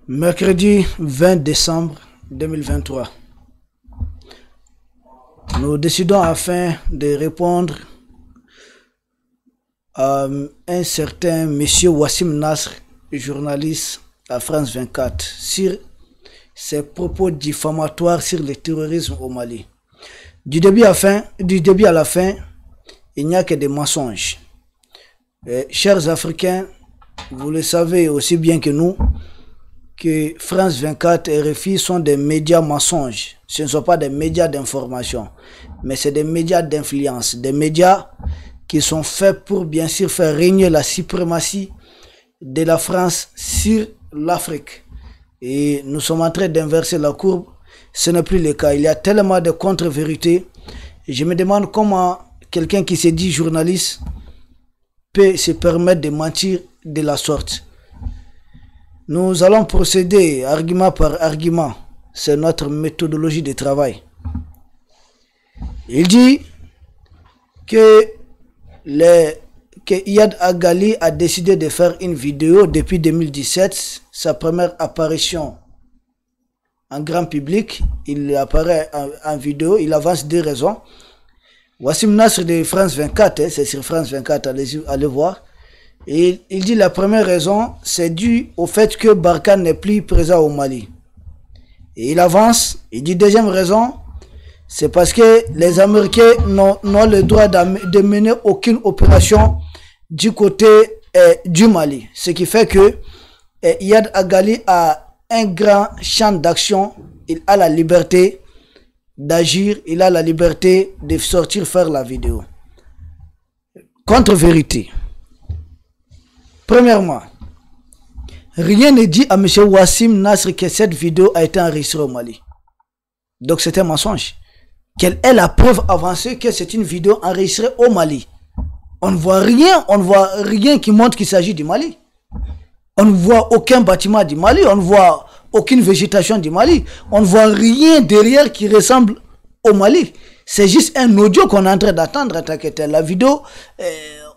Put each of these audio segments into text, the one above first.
Mercredi 20 décembre 2023. Nous décidons afin de répondre à un certain monsieur Wassim Nasr, journaliste à France 24, sur ses propos diffamatoires sur le terrorisme au Mali. Du début à la fin, il n'y a que des mensonges. Chers Africains, vous le savez aussi bien que nous, que France 24 et RFI sont des médias mensonges. Ce ne sont pas des médias d'information, mais c'est des médias d'influence, des médias qui sont faits pour bien sûr faire régner la suprématie de la France sur l'Afrique. Et nous sommes en train d'inverser la courbe. Ce n'est plus le cas. Il y a tellement de contre-vérités. Je me demande comment quelqu'un qui se dit journaliste peut se permettre de mentir de la sorte. Nous allons procéder argument par argument. C'est notre méthodologie de travail. Il dit que Iyad Agali a décidé de faire une vidéo depuis 2017, sa première apparition en grand public. Il apparaît en vidéo, il avance deux raisons. Wassim Nasr de France 24, c'est sur France 24, allez voir. Et il dit la première raison, c'est dû au fait que Barkhane n'est plus présent au Mali. Et il avance, il dit deuxième raison, c'est parce que les Américains n'ont le droit de mener aucune opération du côté du Mali. Ce qui fait que Iyad Agali a un grand champ d'action, il a la liberté d'agir, il a la liberté de sortir faire la vidéo. Contre-vérité. Premièrement, rien ne dit à M. Wassim Nasr que cette vidéo a été enregistrée au Mali. Donc c'est un mensonge. Quelle est la preuve avancée que c'est une vidéo enregistrée au Mali? On ne voit rien qui montre qu'il s'agit du Mali. On ne voit aucun bâtiment du Mali, on ne voit aucune végétation du Mali. On ne voit rien derrière qui ressemble au Mali. C'est juste un audio qu'on est en train d'attendre. La vidéo,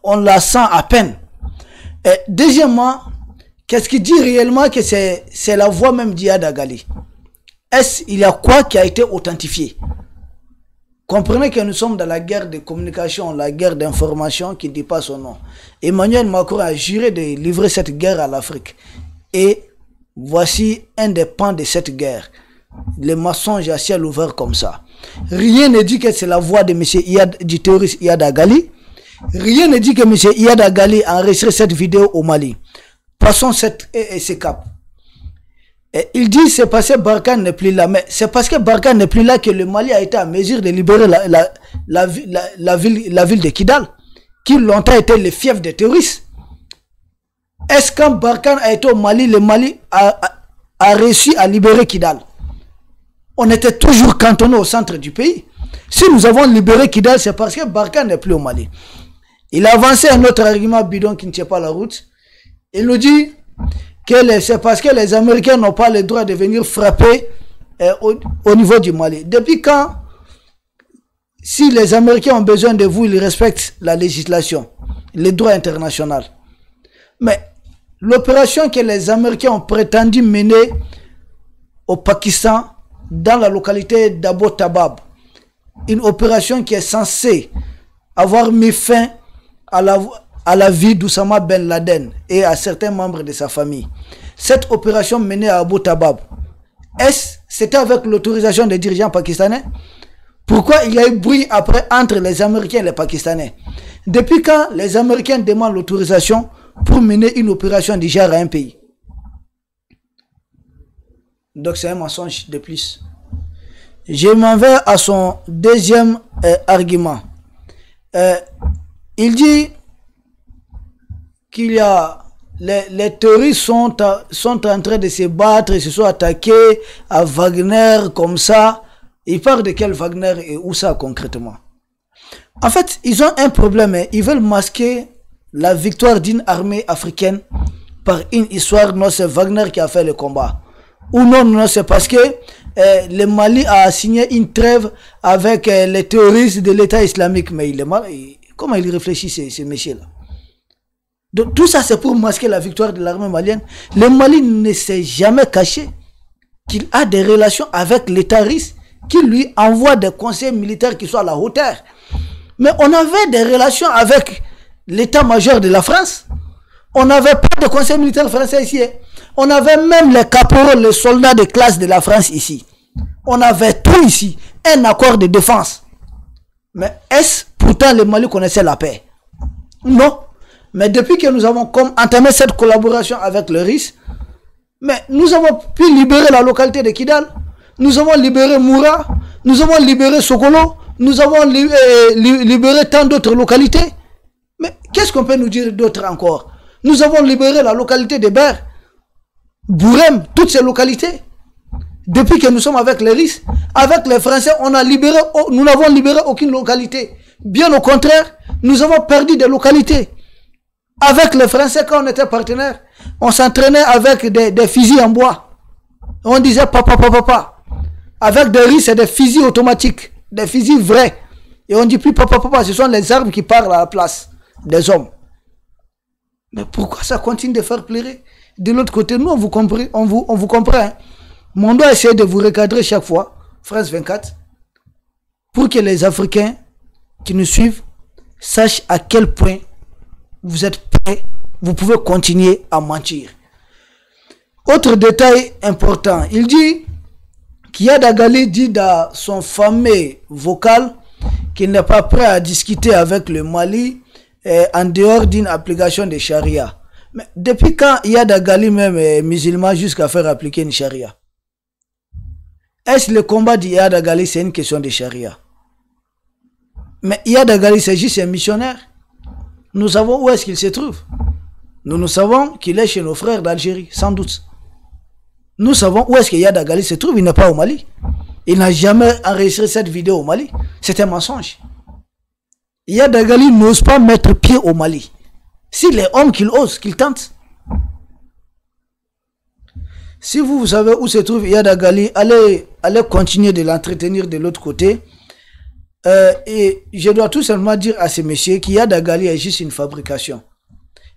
on la sent à peine. Deuxièmement, qu'est-ce qui dit réellement que c'est la voix même d'Iyad Agali? Il y a quoi qui a été authentifié? Comprenez que nous sommes dans la guerre de communication, la guerre d'information qui ne dit pas son nom. Emmanuel Macron a juré de livrer cette guerre à l'Afrique. Et voici un des pans de cette guerre. Les mensonges à ciel ouvert comme ça. Rien ne dit que c'est la voix de M. du terroriste Iyad Agali. Rien ne dit que M. Iyad Agali a enregistré cette vidéo au Mali. Passons ces caps. Il dit c'est parce que Barkhane n'est plus là. Mais c'est parce que Barkhane n'est plus là que le Mali a été en mesure de libérer la ville de Kidal, qui longtemps était le fief des terroristes. Est-ce quand Barkhane a été au Mali, le Mali a réussi à libérer Kidal? On était toujours cantonné au centre du pays. Si nous avons libéré Kidal, c'est parce que Barkhane n'est plus au Mali. Il a avancé un autre argument bidon qui ne tient pas la route. Il nous dit que c'est parce que les Américains n'ont pas le droit de venir frapper au niveau du Mali. Depuis quand, si les Américains ont besoin de vous, ils respectent la législation, le droit international. Mais l'opération que les Américains ont prétendu mener au Pakistan, dans la localité d'Abbottabad, une opération qui est censée avoir mis fin à la vie d'Oussama Ben Laden et à certains membres de sa famille. Cette opération menée à Abbottabad, c'était avec l'autorisation des dirigeants pakistanais? Pourquoi il y a eu bruit après entre les Américains et les Pakistanais? Depuis quand les Américains demandent l'autorisation pour mener une opération du genre à un pays? Donc c'est un mensonge de plus. Je m'en vais à son deuxième argument. Il dit qu'il y a les terroristes sont en train de se battre, ils se sont attaqués à Wagner comme ça. Il parle de quel Wagner et où ça concrètement? En fait, ils ont un problème. Ils veulent masquer la victoire d'une armée africaine par une histoire. Non, c'est Wagner qui a fait le combat. Ou non, c'est parce que le Mali a signé une trêve avec les terroristes de l'État islamique. Mais comment il réfléchit, ces messieurs-là? Donc tout ça c'est pour masquer la victoire de l'armée malienne. Le Mali ne s'est jamais caché qu'il a des relations avec l'État russe, qui lui envoie des conseils militaires qui soient à la hauteur. Mais on avait des relations avec l'état-major de la France. On n'avait pas de conseil militaire français ici. On avait même les caporaux, les soldats de classe de la France ici. On avait tout ici. Un accord de défense. Mais est-ce pourtant le Mali connaissait la paix? Non. Mais depuis que nous avons entamé cette collaboration avec le RIS, mais nous avons pu libérer la localité de Kidal, nous avons libéré Moura, nous avons libéré Sokolo, nous avons libéré tant d'autres localités. Mais qu'est-ce qu'on peut nous dire d'autre encore? Nous avons libéré la localité de Ber, Bourem, toutes ces localités. Depuis que nous sommes avec les RIS, avec les Français, nous n'avons libéré aucune localité. Bien au contraire, nous avons perdu des localités. Avec les Français, quand on était partenaires, on s'entraînait avec des fusils en bois. On disait papa, papa, papa. Avec des RIS et des fusils automatiques, des fusils vrais. Et on dit plus papa, papa, ce sont les armes qui parlent à la place des hommes. Mais pourquoi ça continue de faire pleurer? De l'autre côté, nous, on vous comprend. Hein? Mais on doit essayer de vous recadrer chaque fois, France 24, pour que les Africains qui nous suivent sachent à quel point vous êtes prêts, vous pouvez continuer à mentir. Autre détail important, il dit qu'Iyad Agali dit dans son fameux vocal qu'il n'est pas prêt à discuter avec le Mali en dehors d'une application de charia. Mais depuis quand Iyad Agali même est musulman jusqu'à faire appliquer une charia? Est-ce le combat d'Iyad Agali c'est une question de charia? Mais Iyad Agali c'est juste un missionnaire. Nous savons où est-ce qu'il se trouve. Nous savons qu'il est chez nos frères d'Algérie, sans doute. Nous savons où est-ce que Iyad Agali se trouve, il n'est pas au Mali. Il n'a jamais enregistré cette vidéo au Mali. C'est un mensonge. Iyad Agali n'ose pas mettre pied au Mali. S'il est homme qu'il ose, qu'il tente. Si vous savez où se trouve Iyad Agali, allez continuer de l'entretenir de l'autre côté. Et je dois tout simplement dire à ces messieurs qu'Iyad Agali est juste une fabrication.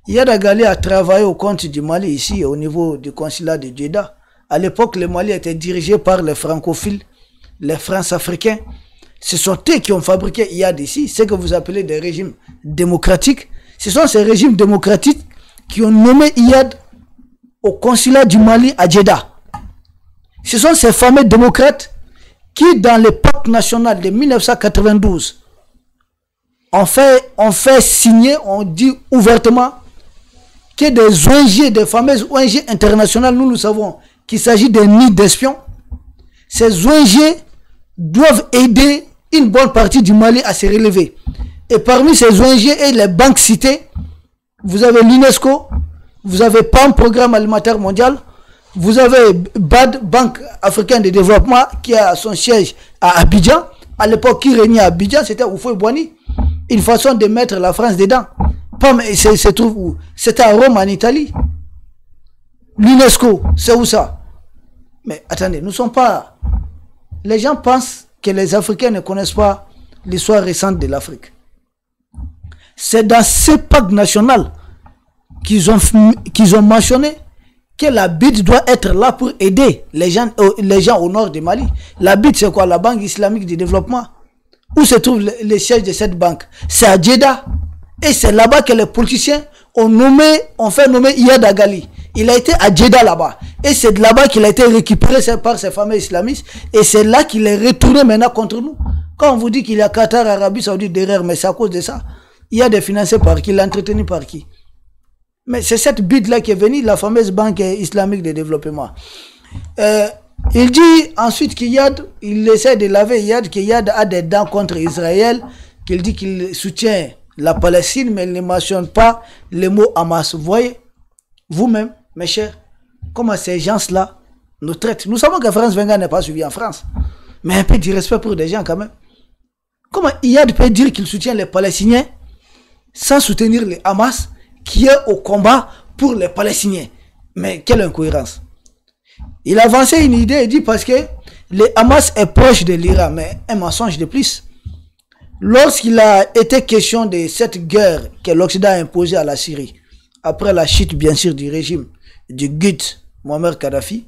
Iyad Agali a travaillé au compte du Mali ici, au niveau du consulat de Jeddah. À l'époque, le Mali était dirigé par les francophiles, les France-africains. Ce sont eux qui ont fabriqué Iyad ici, ce que vous appelez des régimes démocratiques. Ce sont ces régimes démocratiques qui ont nommé Iyad au consulat du Mali à Jeddah. Ce sont ces fameux démocrates qui, dans le pacte national de 1992, ont fait signer, on dit ouvertement, que des ONG, des fameuses ONG internationales, nous savons qu'il s'agit de nids d'espions. Ces ONG doivent aider une bonne partie du Mali à se relever. Et parmi ces ONG et les banques citées, vous avez l'UNESCO, vous avez PAM, Programme Alimentaire Mondial, vous avez BAD, Banque Africaine de Développement, qui a son siège à Abidjan. À l'époque, qui régnait à Abidjan, c'était Houphouët-Boigny. Une façon de mettre la France dedans. PAM se trouve où? C'était à Rome, en Italie. L'UNESCO, c'est où ça? Mais attendez, nous ne sommes pas... Les gens pensent que les Africains ne connaissent pas l'histoire récente de l'Afrique. C'est dans ce pacte national qu'ils ont mentionné que la BID doit être là pour aider les gens au nord du Mali. La BID, c'est quoi? La Banque islamique de développement. Où se trouve le siège de cette banque? C'est à Jeddah. Et c'est là-bas que les politiciens ont fait nommer Iyad Agali. Il a été à Jeddah là-bas. Et c'est de là-bas qu'il a été récupéré par ces fameux islamistes. Et c'est là qu'il est retourné maintenant contre nous. Quand on vous dit qu'il y a Qatar, Arabie Saoudite derrière, mais c'est à cause de ça. Il y a des financés par qui? Il est entretenu par qui? Mais c'est cette BID-là qui est venue, la fameuse Banque islamique de développement. Il dit ensuite qu'il essaie de laver qu'Iyad a des dents contre Israël, qu'il dit qu'il soutient la Palestine, mais il ne mentionne pas le mot Hamas. Vous voyez, vous-même, mes chers, comment ces gens-là nous traitent. Nous savons que France 24 n'est pas suivi en France, mais un peu de respect pour des gens quand même. Comment Iyad peut dire qu'il soutient les Palestiniens sans soutenir les Hamas qui est au combat pour les Palestiniens? Mais quelle incohérence. Il a avancé une idée, il dit parce que le Hamas est proche de l'Iran, mais un mensonge de plus. Lorsqu'il a été question de cette guerre que l'Occident a imposée à la Syrie, après la chute bien sûr du régime du GUT Muammar Kadhafi,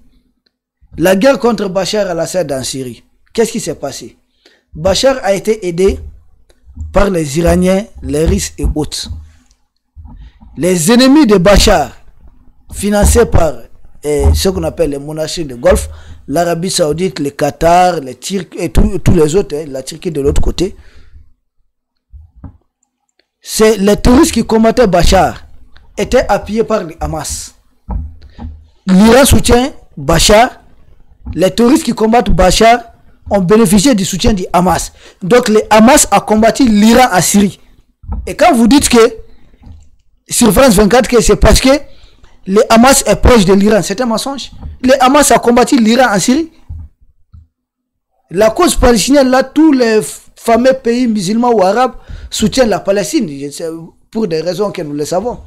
la guerre contre Bachar al-Assad en Syrie. Qu'est-ce qui s'est passé? Bachar a été aidé par les Iraniens, les Russes et autres. Les ennemis de Bachar, financés par ce qu'on appelle les monarchies de Golfe, l'Arabie Saoudite, le Qatar, les Turcs et tous les autres, la Turquie de l'autre côté, c'est les terroristes qui combattaient Bachar étaient appuyés par le Hamas. L'Iran soutient Bachar, les terroristes qui combattent Bachar ont bénéficié du soutien du Hamas. Donc le Hamas a combattu l'Iran en Syrie. Et quand vous dites que sur France 24 que c'est parce que le Hamas est proche de l'Iran, c'est un mensonge. Le Hamas a combattu l'Iran en Syrie. La cause palestinienne, là, tous les fameux pays musulmans ou arabes soutiennent la Palestine, pour des raisons que nous le savons.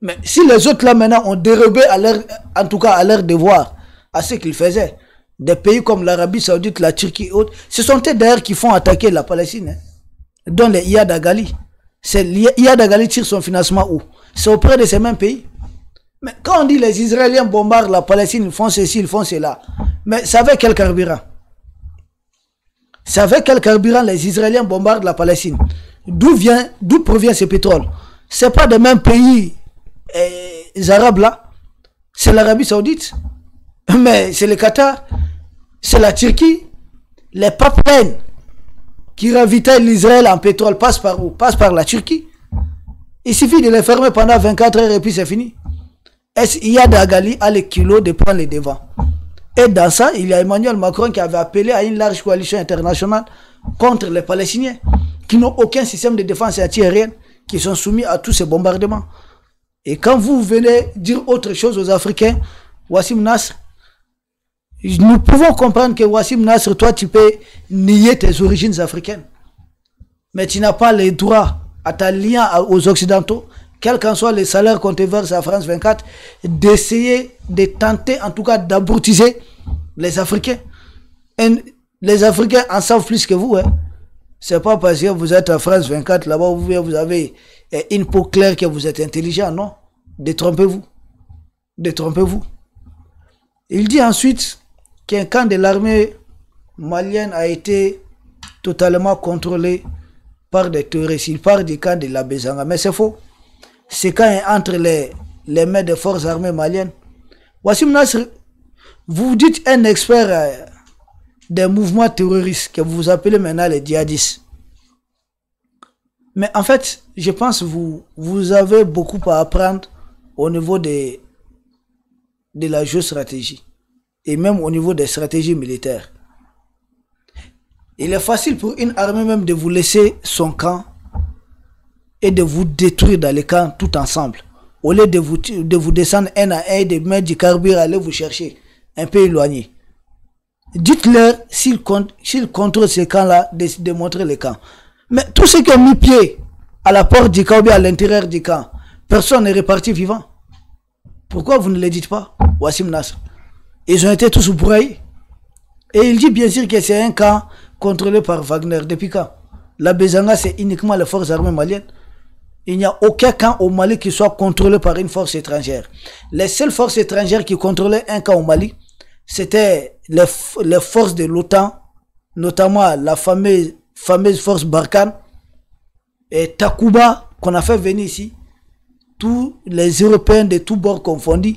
Mais si les autres là maintenant ont dérobé en tout cas à leur devoir, à ce qu'ils faisaient, des pays comme l'Arabie Saoudite, la Turquie et autres, ce sont eux d'ailleurs qui font attaquer la Palestine, dont les Iyad Agali. Iyad Agali tire son financement où? C'est auprès de ces mêmes pays. Mais quand on dit les Israéliens bombardent la Palestine, ils font ceci, ils font cela. Mais c'est avec quel carburant? C'est avec quel carburant les Israéliens bombardent la Palestine? D'où provient ce pétrole? C'est pas des mêmes pays arabes là. C'est l'Arabie Saoudite. Mais c'est le Qatar. C'est la Turquie. Les papes qui ravitaillent l'Israël en pétrole passent par où? Passent par la Turquie. Il suffit de les fermer pendant 24 heures et puis c'est fini. Iyad Agali a le kilo de prendre les devants. Et dans ça, il y a Emmanuel Macron qui avait appelé à une large coalition internationale contre les Palestiniens, qui n'ont aucun système de défense antiaérienne, qui sont soumis à tous ces bombardements. Et quand vous venez dire autre chose aux Africains, Wassim Nasr, nous pouvons comprendre que Wassim Nasr, toi tu peux nier tes origines africaines, mais tu n'as pas le droit à ta lien aux Occidentaux, quel qu'en soit les salaires qu'on te verse à France 24, d'essayer de tenter en tout cas d'abrutiser les Africains. Et les Africains en savent plus que vous. C'est pas parce que vous êtes à France 24, là-bas vous avez une peau claire que vous êtes intelligent, non. Détrompez-vous. Détrompez-vous. Il dit ensuite qu'un camp de l'armée malienne a été totalement contrôlé par des terroristes. Il parle du camp de la Bézanga, mais c'est faux. C'est quand entre les mains des forces armées maliennes. Wassim Nasr, vous dites un expert des mouvements terroristes que vous appelez maintenant les djihadistes. Mais en fait, je pense que vous avez beaucoup à apprendre au niveau de la géostratégie et même au niveau des stratégies militaires. Il est facile pour une armée même de vous laisser son camp et de vous détruire dans les camps tout ensemble. Au lieu de vous descendre un à un et de mettre du carburant, aller vous chercher un peu éloigné. Dites-leur s'ils contrôlent ces camps-là, de montrer les camps. Mais tous ceux qui ont mis pied à la porte du camp ou à l'intérieur du camp, personne n'est reparti vivant. Pourquoi vous ne le dites pas, Wassim Nasr? Ils ont été tous broyés. Et il dit bien sûr que c'est un camp contrôlé par Wagner. Depuis quand? La Bézanga, c'est uniquement les forces armées maliennes. Il n'y a aucun camp au Mali qui soit contrôlé par une force étrangère. Les seules forces étrangères qui contrôlaient un camp au Mali, c'était les forces de l'OTAN, notamment la fameuse force Barkhane et Takuba, qu'on a fait venir ici. Tous les Européens de tous bords confondus,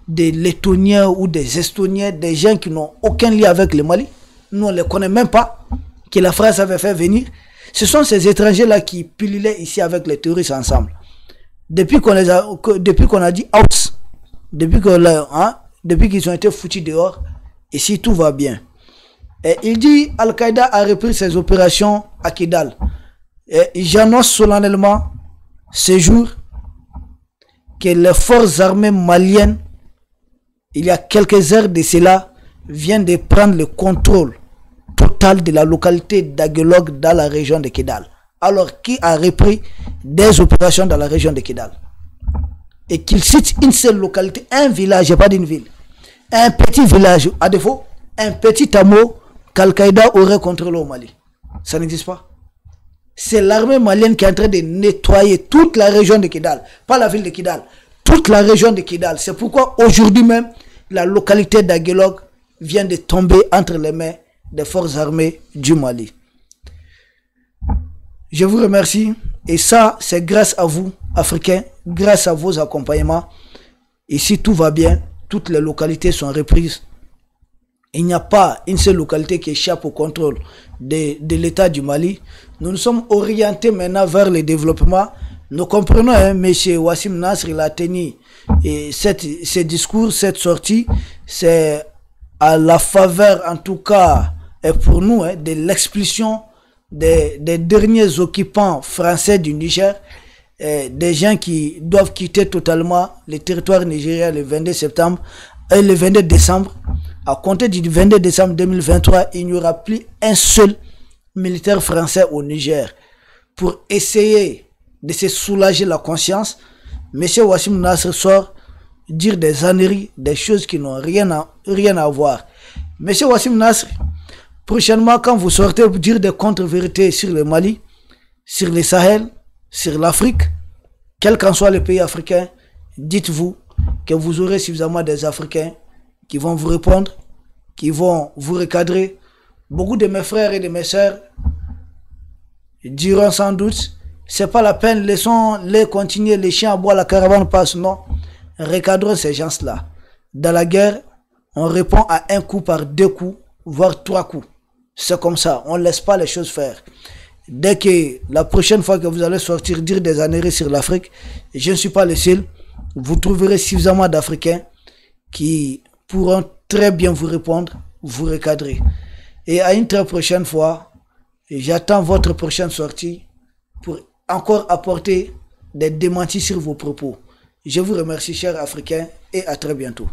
des Lettoniens ou des Estoniens, des gens qui n'ont aucun lien avec le Mali. Nous, on ne les connaît même pas, que la France avait fait venir. Ce sont ces étrangers-là qui pullulaient ici avec les terroristes ensemble. Depuis qu'on a dit out, depuis qu'ils ont été foutus dehors, ici tout va bien. Et il dit Al-Qaïda a repris ses opérations à Kidal. Et j'annonce solennellement ce jour que les forces armées maliennes, il y a quelques heures de cela, viennent de prendre le contrôle total de la localité d'Aguelog dans la région de Kidal. Alors, qui a repris des opérations dans la région de Kidal? Et qu'il cite une seule localité, un village, pas d'une ville, un petit village, à défaut, un petit hameau qu'Al-Qaïda aurait contrôlé au Mali. Ça n'existe pas. C'est l'armée malienne qui est en train de nettoyer toute la région de Kidal. Pas la ville de Kidal. Toute la région de Kidal. C'est pourquoi aujourd'hui même, la localité d'Aguelog vient de tomber entre les mains des forces armées du Mali. Je vous remercie. Et ça, c'est grâce à vous, Africains, grâce à vos accompagnements. Ici, tout va bien. Toutes les localités sont reprises. Il n'y a pas une seule localité qui échappe au contrôle de l'État du Mali. Nous nous sommes orientés maintenant vers le développement. Nous comprenons, M. Wassim Nasr, il a tenu ces discours, cette sortie. C'est à la faveur, en tout cas, et pour nous, de l'expulsion des derniers occupants français du Niger, des gens qui doivent quitter totalement le territoire nigérien le 22 septembre et le 22 décembre. À compter du 22 décembre 2023, il n'y aura plus un seul militaire français au Niger. Pour essayer de se soulager la conscience, M. Wassim Nasr sort dire des âneries, des choses qui n'ont rien à voir. M. Wassim Nasr, prochainement, quand vous sortez pour dire des contre-vérités sur le Mali, sur le Sahel, sur l'Afrique, quel qu'en soit le pays africain, dites-vous que vous aurez suffisamment des Africains qui vont vous répondre, qui vont vous recadrer. Beaucoup de mes frères et de mes sœurs diront sans doute, c'est pas la peine, laissons-les continuer, les chiens à boire, la caravane passe. Non, recadrons ces gens-là. Dans la guerre, on répond à un coup par 2 coups, voire 3 coups. C'est comme ça, on ne laisse pas les choses faire. Dès que la prochaine fois que vous allez sortir dire des âneries sur l'Afrique, je ne suis pas le seul, vous trouverez suffisamment d'Africains qui pourront très bien vous répondre, vous recadrer. Et à une très prochaine fois, j'attends votre prochaine sortie pour encore apporter des démentis sur vos propos. Je vous remercie, chers Africains, et à très bientôt.